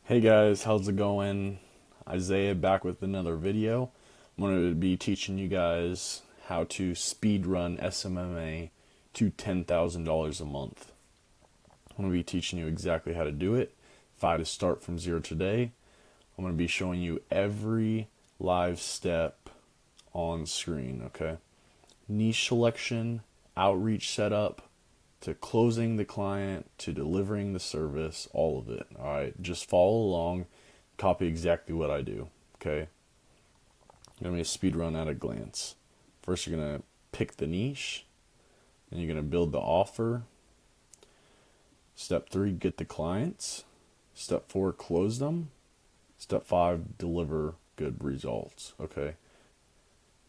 Hey guys, how's it going? Isaiah back with another video. I'm going to be teaching you guys how to speedrun SMMA to $10,000 a month. I'm going to be teaching you exactly how to do it. If I had to start from zero today, I'm going to be showing you every live step on screen, okay? Niche selection, outreach setup, to closing the client, to delivering the service, all of it. All right, just follow along, copy exactly what I do. Okay, I'm gonna speed run at a glance. First, you're gonna pick the niche, then you're gonna build the offer. Step 3, get the clients. Step 4, close them. Step 5, deliver good results. Okay,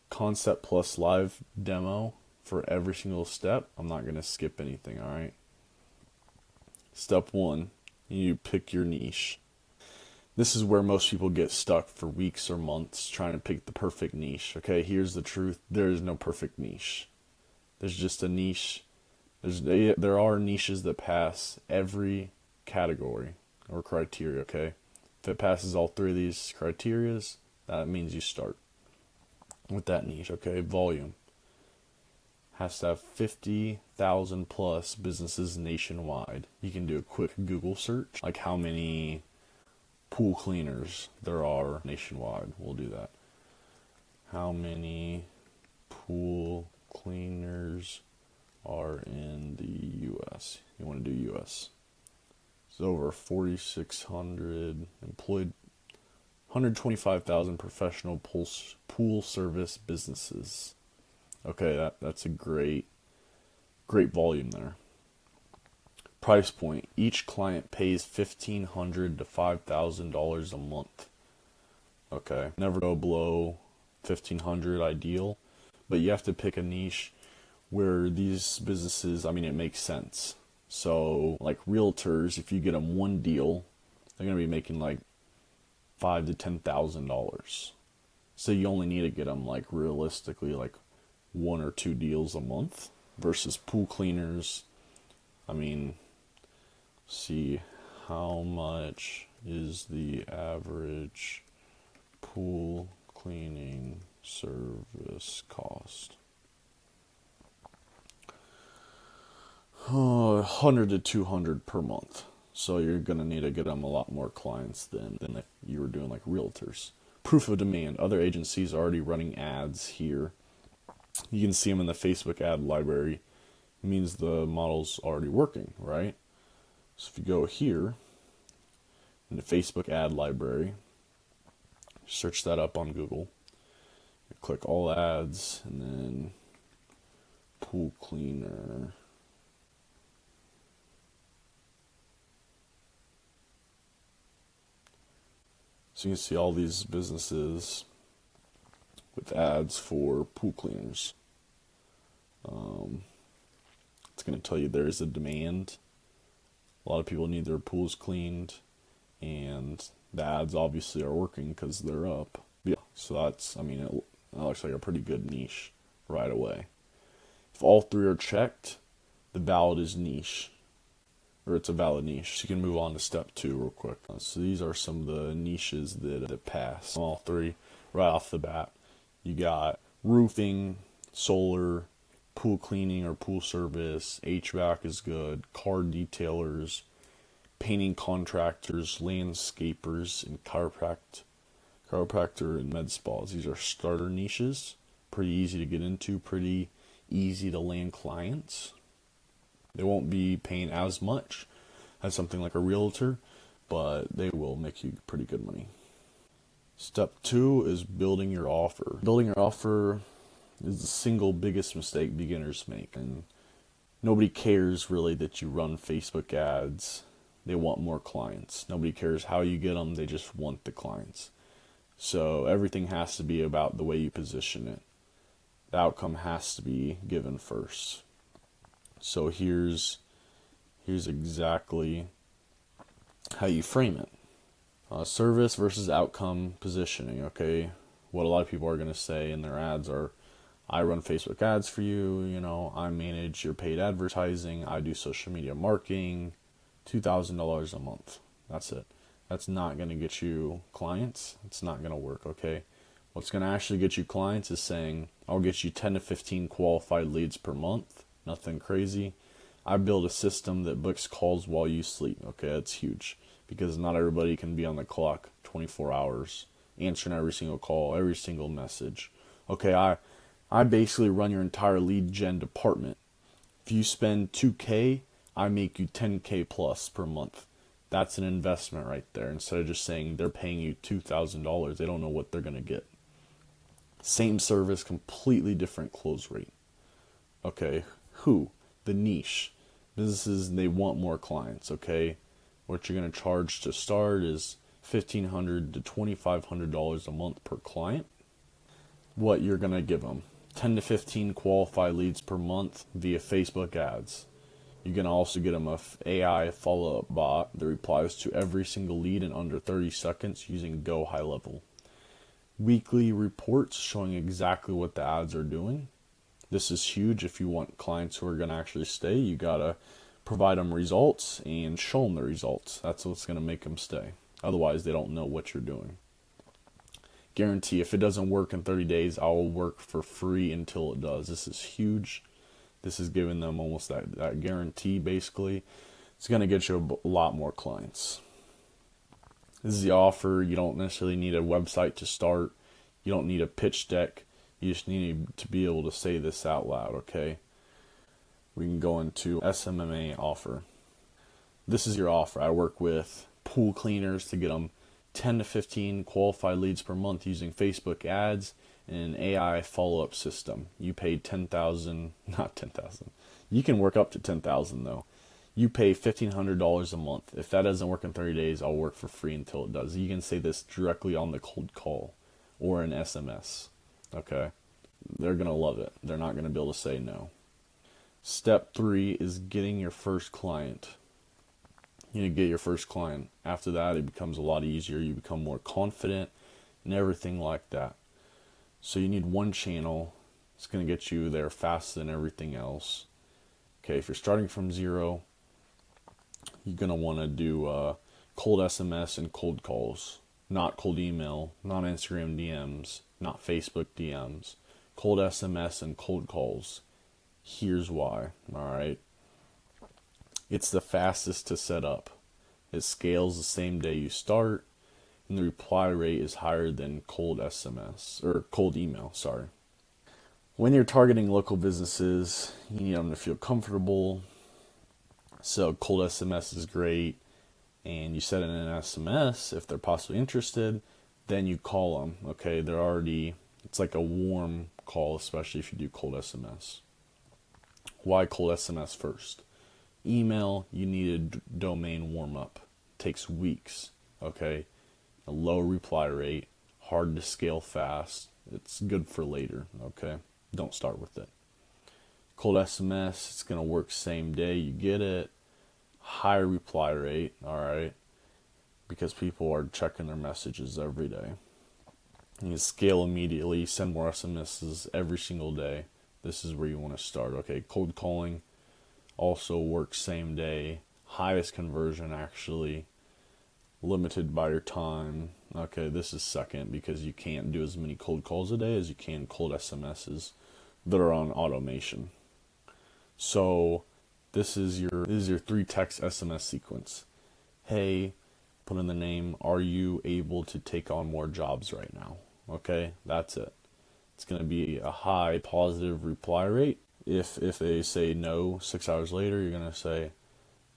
concept plus live demo for every single step. I'm not going to skip anything, all right? Step 1, you pick your niche. This is where most people get stuck for weeks or months trying to pick the perfect niche. Okay, here's the truth. There is no perfect niche. There's just a niche. There are niches that pass every category or criteria, okay? If it passes all 3 of these criterias, that means you start with that niche, okay? Volume has to have 50,000 plus businesses nationwide. You can do a quick Google search, like how many pool cleaners there are nationwide. We'll do that. How many pool cleaners are in the U.S.? You want to do U.S. It's over 4,600 employed, 125,000 professional pool service businesses. Okay, that's a great volume there. Price point. Each client pays $1,500 to $5,000 a month. Okay, never go below $1,500 ideal, but you have to pick a niche where these businesses, it makes sense. So, like realtors, if you get them one deal, they're going to be making like $5,000 to $10,000. So you only need to get them like realistically like 1 or 2 deals a month versus pool cleaners. See how much is the average pool cleaning service cost? 100 to 200 per month. So you're going to need to get them a lot more clients than if you were doing like realtors. Proof of demand. Other agencies are already running ads here. You can see them in the Facebook ad library. It means the model's already working, right? So if you go here in the Facebook ad library, search that up on Google, you click all ads, and then pool cleaner. So you can see all these businesses with ads for pool cleaners. It's going to tell you there is a demand. A lot of people need their pools cleaned, and the ads obviously are working because they're up. Yeah, so that looks like a pretty good niche right away. If all 3 are checked, the valid is niche, or it's a valid niche. So you can move on to step 2 real quick. So these are some of the niches that pass. All 3 right off the bat. You got roofing, solar, pool cleaning or pool service, HVAC is good, car detailers, painting contractors, landscapers, and chiropractor and med spas. These are starter niches. Pretty easy to get into, pretty easy to land clients. They won't be paying as much as something like a realtor, but they will make you pretty good money. Step 2 is building your offer. Building your offer is the single biggest mistake beginners make. And nobody cares really that you run Facebook ads. They want more clients. Nobody cares how you get them. They just want the clients. So everything has to be about the way you position it. The outcome has to be given first. So here's exactly how you frame it. Service versus outcome positioning, okay? What a lot of people are going to say in their ads are, I run Facebook ads for you, I manage your paid advertising, I do social media marketing, $2,000 a month. That's it. That's not going to get you clients. It's not going to work, okay? What's going to actually get you clients is saying, I'll get you 10 to 15 qualified leads per month. Nothing crazy. I build a system that books calls while you sleep. Okay, that's huge because not everybody can be on the clock 24 hours answering every single call, every single message. Okay, I basically run your entire lead gen department. If you spend 2K, I make you 10K plus per month. That's an investment right there. Instead of just saying they're paying you $2,000, they don't know what they're going to get. Same service, completely different close rate. Okay, who? The niche. Businesses, they want more clients, okay? What you're going to charge to start is $1,500 to $2,500 a month per client. What you're going to give them? 10 to 15 qualified leads per month via Facebook ads. You can also get them a AI follow-up bot that replies to every single lead in under 30 seconds using Go High Level. Weekly reports showing exactly what the ads are doing. This is huge. If you want clients who are going to actually stay, you got to provide them results and show them the results. That's what's going to make them stay. Otherwise, they don't know what you're doing. Guarantee if it doesn't work in 30 days, I will work for free until it does. This is huge. This is giving them almost that guarantee, basically. It's going to get you a lot more clients. This is the offer. You don't necessarily need a website to start. You don't need a pitch deck. You just need to be able to say this out loud, okay? We can go into SMMA offer. This is your offer. I work with pool cleaners to get them 10 to 15 qualified leads per month using Facebook ads and an AI follow-up system. You pay $10,000, not $10,000. You can work up to $10,000 though. You pay $1,500 a month. If that doesn't work in 30 days, I'll work for free until it does. You can say this directly on the cold call or an SMS. Okay? They're going to love it. They're not going to be able to say no. Step 3 is getting your first client. You need to get your first client. After that, it becomes a lot easier. You become more confident and everything like that. So you need one channel. It's going to get you there faster than everything else. Okay, if you're starting from zero, you're going to want to do cold SMS and cold calls. Not cold email, not Instagram DMs, not Facebook DMs. Cold SMS and cold calls. Here's why, alright? It's the fastest to set up. It scales the same day you start, and the reply rate is higher than cold SMS, or cold email, sorry. When you're targeting local businesses, you need them to feel comfortable. So cold SMS is great, and you set it in an SMS if they're possibly interested, then you call them. Okay, it's like a warm call, especially if you do cold SMS. Why cold SMS first? Email, you need a domain warm up. Takes weeks, okay? A low reply rate, hard to scale fast. It's good for later, okay? Don't start with it. Cold SMS, it's going to work same day you get it. High reply rate, alright? Because people are checking their messages every day. You can scale immediately, send more SMSs every single day. This is where you want to start, okay? Cold calling also works same day. Highest conversion actually. Limited by your time. Okay, this is second because you can't do as many cold calls a day as you can cold SMSs that are on automation. So this is your 3-text SMS sequence. Hey, put in the name, are you able to take on more jobs right now? Okay, that's it. It's going to be a high positive reply rate. If they say no 6 hours later, you're going to say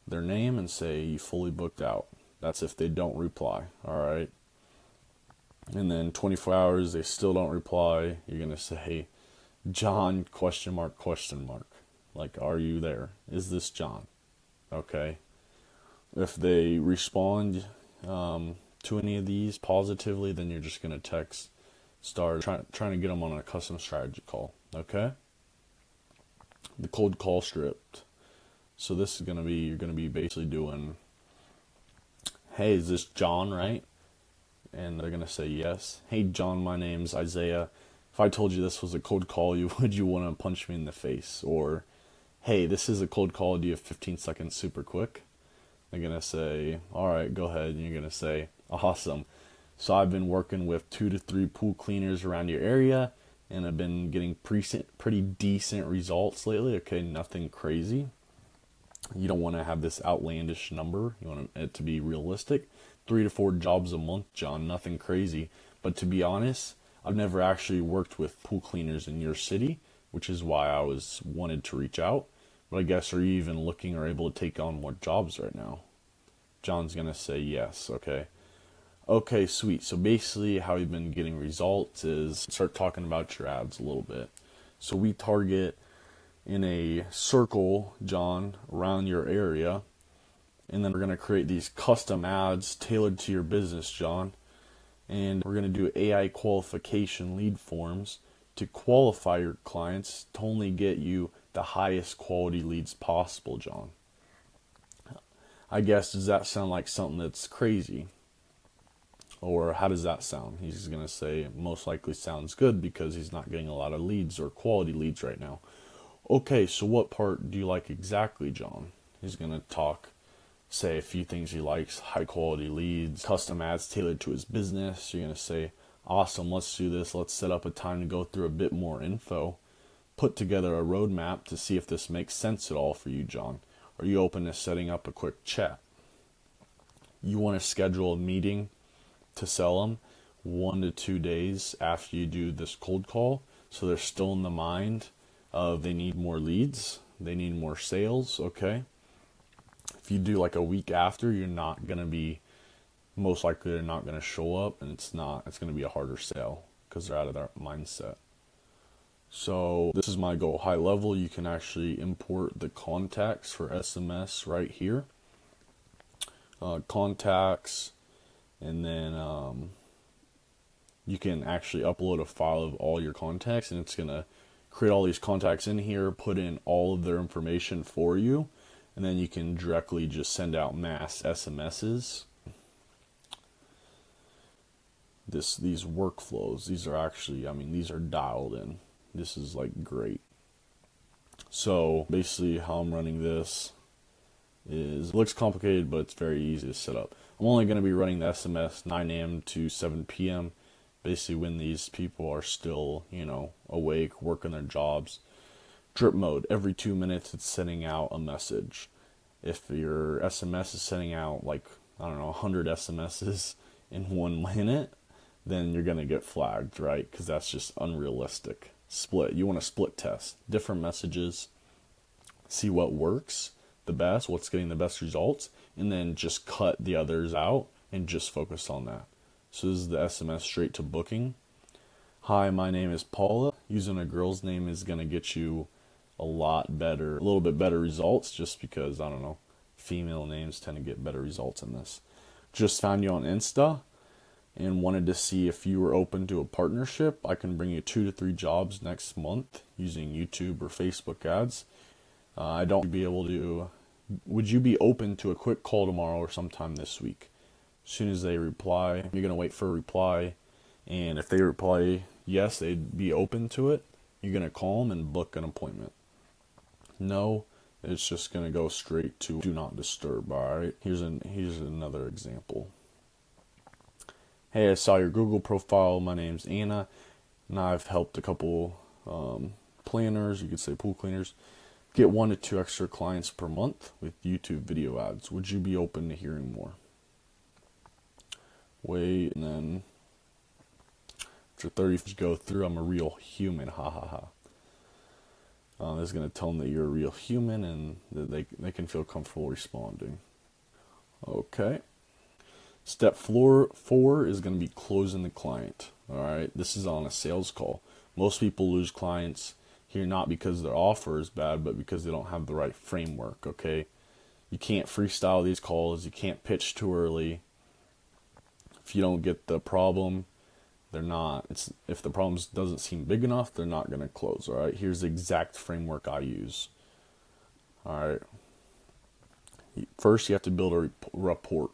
their name and say you fully booked out. That's if they don't reply, alright? And then 24 hours, they still don't reply, you're going to say, John, ? Like, are you there? Is this John? Okay. If they respond to any of these positively, then you're just going to text, start trying to get them on a custom strategy call, okay? The cold call script. So this is going to be, you're going to be basically doing, hey, is this John, right? And they're going to say yes. Hey, John, my name's Isaiah. If I told you this was a cold call, would you want to punch me in the face? Or, hey, this is a cold call. Do you have 15 seconds super quick? They're going to say, all right, go ahead. And you're going to say, awesome. So I've been working with 2 to 3 pool cleaners around your area, and I've been getting pretty decent results lately. Okay, nothing crazy. You don't want to have this outlandish number. You want it to be realistic. 3 to 4 jobs a month, John, nothing crazy. But to be honest, I've never actually worked with pool cleaners in your city, which is why I wanted to reach out. But I guess, are you even looking or able to take on more jobs right now? John's going to say yes, okay. Okay, sweet. So basically how you've been getting results is start talking about your ads a little bit. So we target in a circle, John, around your area. And then we're going to create these custom ads tailored to your business, John. And we're going to do AI qualification lead forms to qualify your clients to only get you the highest quality leads possible, John. I guess, does that sound like something that's crazy? Or how does that sound? He's going to say it most likely sounds good because he's not getting a lot of leads or quality leads right now. Okay, so what part do you like exactly, John? He's going to say a few things he likes: high quality leads, custom ads tailored to his business. You're going to say, awesome, let's do this. Let's set up a time to go through a bit more info. Put together a roadmap to see if this makes sense at all for you, John. Are you open to setting up a quick chat? You want to schedule a meeting to sell them 1 to 2 days after you do this cold call, so they're still in the mind of they need more leads, they need more sales, okay? If you do like a week after, you're not going to be, most likely they're not going to show up, and it's going to be a harder sale because they're out of their mindset. So this is my goal. High level, you can actually import the contacts for SMS right here. Contacts, and then you can actually upload a file of all your contacts, and it's going to create all these contacts in here, put in all of their information for you, and then you can directly just send out mass SMSs. These workflows, these are actually, these are dialed in. This is like great. So basically how I'm running this is, it looks complicated, but it's very easy to set up. I'm only going to be running the SMS 9 a.m. to 7 p.m. basically when these people are still, awake, working their jobs. Drip mode, every 2 minutes it's sending out a message. If your SMS is sending out 100 SMSs in 1 minute, then you're going to get flagged, right? Because that's just unrealistic. Split, you want to split test different messages, see what works the best, what's getting the best results, and then just cut the others out and just focus on that. So this is the SMS straight to booking. Hi, my name is Paula. Using a girl's name is going to get you a little bit better results, just because, female names tend to get better results in this. Just found you on Insta and wanted to see if you were open to a partnership. I can bring you 2 to 3 jobs next month using YouTube or Facebook ads. Would you be open to a quick call tomorrow or sometime this week? As soon as they reply, you're going to wait for a reply. And if they reply yes, they'd be open to it, you're going to call them and book an appointment. No, it's just going to go straight to do not disturb, all right? Here's another example. Hey, I saw your Google profile. My name's Anna, and I've helped a couple planners, you could say pool cleaners, get 1 to 2 extra clients per month with YouTube video ads. Would you be open to hearing more? Wait, and then after 30 go through, I'm a real human, ha ha ha. This is going to tell them that you're a real human and that they can feel comfortable responding. Okay. Step 4 is going to be closing the client. All right. This is on a sales call. Most people lose clients here not because their offer is bad, but because they don't have the right framework. Okay. You can't freestyle these calls. You can't pitch too early. If you don't get the problem, if the problem doesn't seem big enough, they're not going to close. All right. Here's the exact framework I use. All right. First, you have to build a rapport.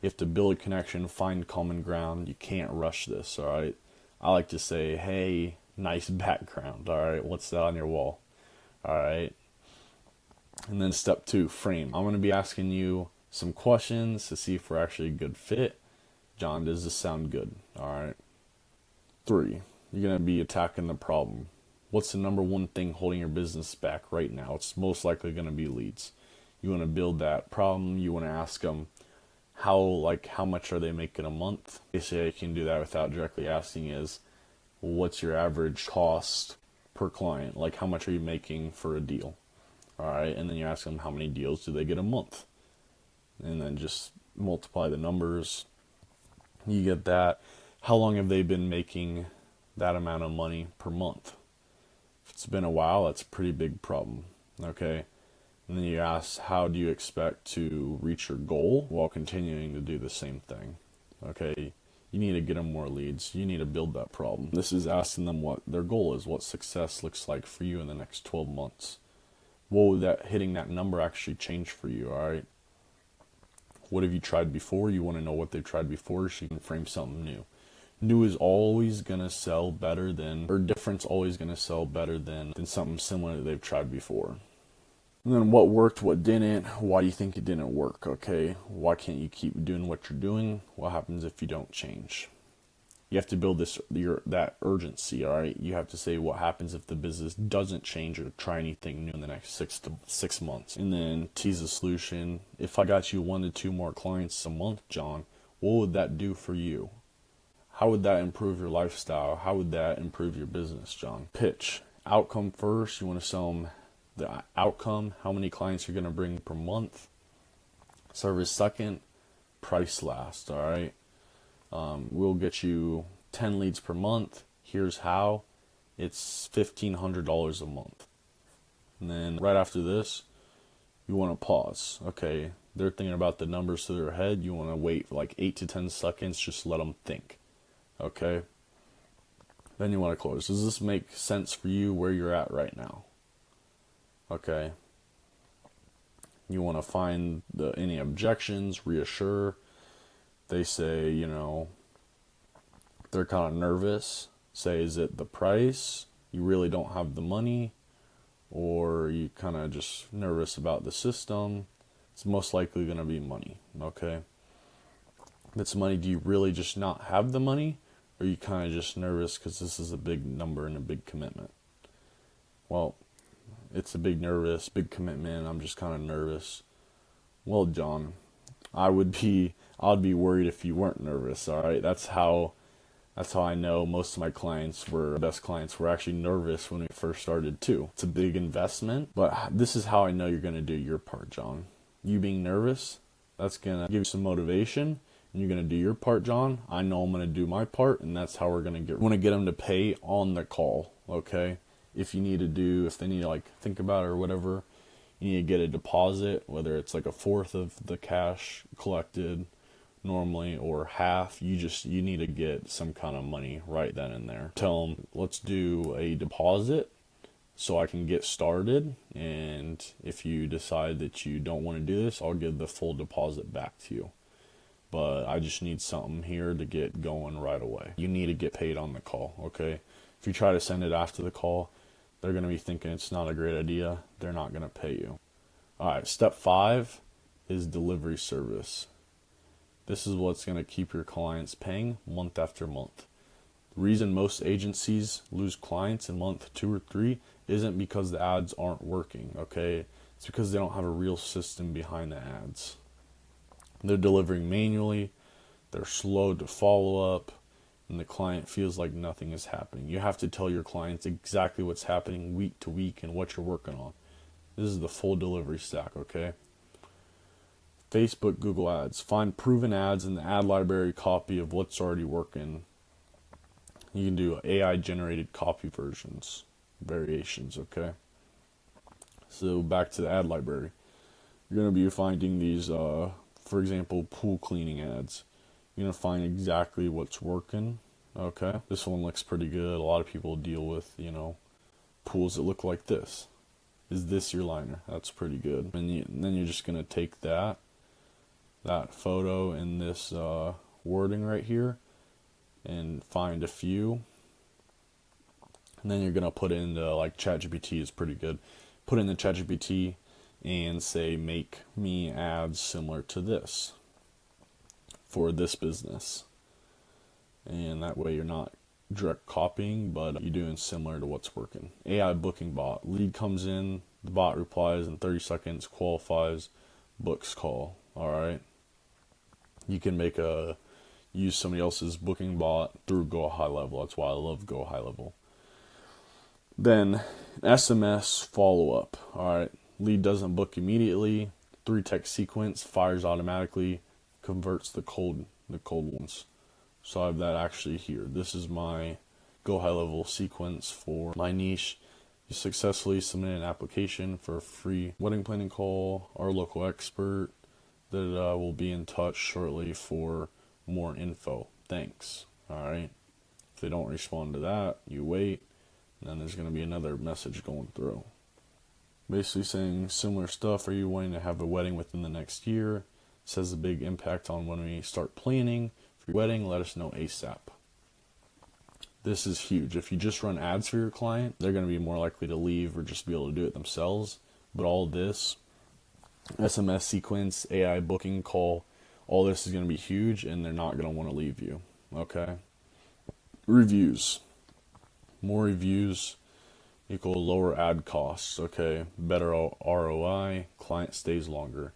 You have to build a connection, find common ground. You can't rush this, all right? I like to say, hey, nice background, all right? What's that on your wall, all right? And then step 2, frame. I'm going to be asking you some questions to see if we're actually a good fit. John, does this sound good? All right. 3, you're going to be attacking the problem. What's the number one thing holding your business back right now? It's most likely going to be leads. You want to build that problem. You want to ask them how much are they making a month? Basically, you can do that without directly asking is, well, what's your average cost per client? Like, how much are you making for a deal? All right. And then you ask them how many deals do they get a month? And then just multiply the numbers. You get that. How long have they been making that amount of money per month? If it's been a while, that's a pretty big problem. Okay. And then you ask, how do you expect to reach your goal while continuing to do the same thing? Okay. You need to get them more leads. You need to build that problem. This is asking them what their goal is, what success looks like for you in the next 12 months. What would that hitting that number actually change for you? All right. What have you tried before? You want to know what they've tried before so you can frame something new. New is always going to sell better than, or different's always going to sell better than something similar that they've tried before. And then what worked, what didn't, why do you think it didn't work, okay? Why can't you keep doing what you're doing? What happens if you don't change? You have to build that urgency, all right? You have to say what happens if the business doesn't change or try anything new in the next 6 months. And then tease a solution. If I got you 1 to 2 more clients a month, John, what would that do for you? How would that improve your lifestyle? How would that improve your business, John? Pitch. Outcome first. You want to sell them the outcome, how many clients you're going to bring per month. Service second. Price last, all right? We'll get you 10 leads per month. Here's how. It's $1,500 a month. And then right after this, you want to pause. Okay, they're thinking about the numbers to their head. You want to wait for like 8 to 10 seconds. Just let them think. Okay. Then you want to close. Does this make sense for you where you're at right now? Okay. You want to find any objections, reassure. They say, they're kind of nervous. Say, is it the price? You really don't have the money? Or you kind of just nervous about the system? It's most likely going to be money, okay? If it's money, do you really just not have the money? Or are you kind of just nervous because this is a big number and a big commitment? Well, it's a big commitment. I'm just kind of nervous. Well, John, I'd be worried if you weren't nervous. All right. That's how I know most of my best clients were actually nervous when we first started too. It's a big investment, but this is how I know you're going to do your part, John. You being nervous, that's going to give you some motivation. And you're going to do your part, John. I know I'm going to do my part, and that's how we're going to get them to pay on the call. Okay. If they need to think about it or whatever, you need to get a deposit, whether it's like 1/4 of the cash collected normally or half. You need to get some kind of money right then and there. Tell them, let's do a deposit so I can get started. And if you decide that you don't want to do this, I'll give the full deposit back to you. But I just need something here to get going right away. You need to get paid on the call, okay? If you try to send it after the call, they're going to be thinking it's not a great idea. They're not going to pay you. All right, step 5 is delivery service. This is what's going to keep your clients paying month after month. The reason most agencies lose clients in month 2 or 3 isn't because the ads aren't working, okay? It's because they don't have a real system behind the ads. They're delivering manually, they're slow to follow up, and the client feels like nothing is happening. You have to tell your clients exactly what's happening week to week and what you're working on. This is the full delivery stack, okay? Facebook, Google Ads. Find proven ads in the ad library copy of what's already working. You can do AI-generated copy variations, okay? So back to the ad library. You're going to be finding these, for example, pool cleaning ads. You're going to find exactly what's working, okay? This one looks pretty good. A lot of people deal with, pools that look like this. Is this your liner? That's pretty good. And then you're just going to take that photo and this wording right here and find a few. And then you're going to put it into, like, ChatGPT is pretty good. Put it in the ChatGPT and say, make me ads similar to this for this business. And that way you're not direct copying, but you're doing similar to what's working. AI booking bot. Lead comes in, the bot replies in 30 seconds, qualifies, books call. All right. You can use somebody else's booking bot through Go High Level. That's why I love Go High Level. Then SMS follow up. All right. Lead doesn't book immediately. 3-text sequence fires automatically, converts the cold ones. So I have that actually here. This is my Go High Level sequence for my niche. You successfully submit an application for a free wedding planning call. Our local expert that will be in touch shortly for more info. Thanks. All right. If they don't respond to that, you wait. And then there's going to be another message going through. Basically saying similar stuff. Are you wanting to have a wedding within the next year? Says a big impact on when we start planning for your wedding. Let us know ASAP. This is huge. If you just run ads for your client, they're going to be more likely to leave or just be able to do it themselves. But all this, SMS sequence, AI booking call, all this is going to be huge, and they're not going to want to leave you. Okay? Reviews. More reviews equal lower ad costs. Okay? Better ROI. Client stays longer.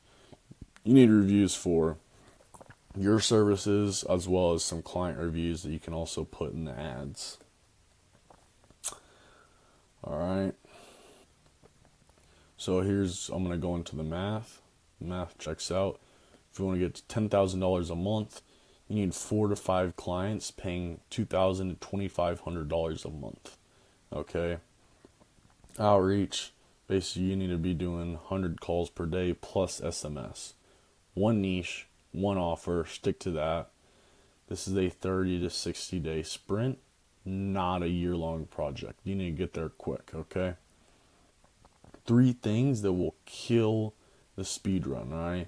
You need reviews for your services as well as some client reviews that you can also put in the ads. All right. So I'm going to go into the math. Math checks out. If you want to get to $10,000 a month, you need 4 to 5 clients paying $2,000 to $2,500 a month. Okay. Outreach. Basically, you need to be doing 100 calls per day plus SMS. One niche, one offer, stick to that. This is a 30 to 60 day sprint, not a year-long project. You need to get there quick, okay? 3 things that will kill the speed run, all right?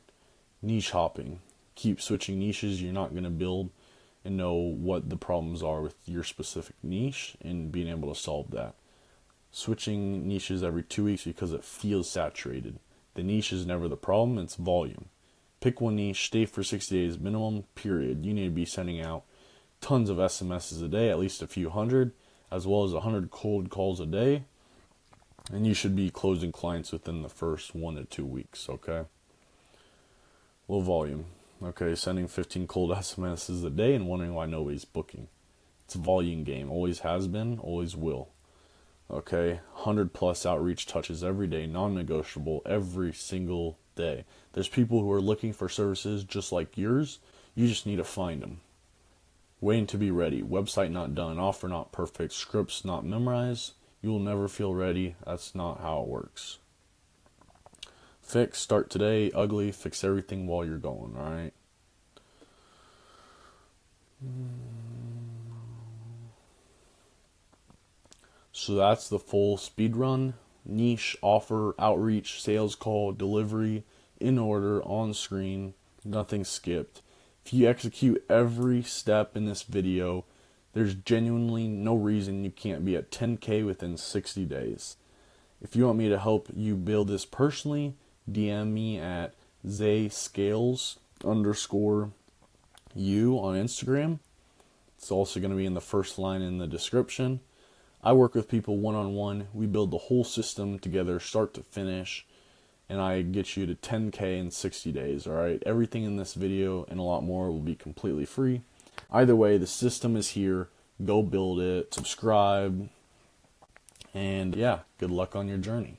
Niche hopping. Keep switching niches. You're not going to build and know what the problems are with your specific niche and being able to solve that. Switching niches every 2 weeks because it feels saturated. The niche is never the problem, it's volume. Pick one niche, stay for 60 days minimum, period. You need to be sending out tons of SMSs a day, at least a few hundred, as well as 100 cold calls a day. And you should be closing clients within the first 1 to 2 weeks, okay? Low volume. Okay, sending 15 cold SMSs a day and wondering why nobody's booking. It's a volume game. Always has been, always will. Okay, 100 plus outreach touches every day, non-negotiable, every single day. There's people who are looking for services just like yours. You just need to find them. Waiting to be ready. Website not done. Offer not perfect. Scripts not memorized. You will never feel ready. That's not how it works. Fix. Start today. Ugly. Fix everything while you're going. All right. So that's the full speed run. Niche, offer, outreach, sales call, delivery, in order, on screen, nothing skipped. If you execute every step in this video, there's genuinely no reason you can't be at 10K within 60 days. If you want me to help you build this personally, DM me at zayscales_you on Instagram. It's also going to be in the first line in the description. I work with people one-on-one. We build the whole system together, start to finish, and I get you to 10K in 60 days, all right? Everything in this video and a lot more will be completely free. Either way, the system is here. Go build it, subscribe, and yeah, good luck on your journey.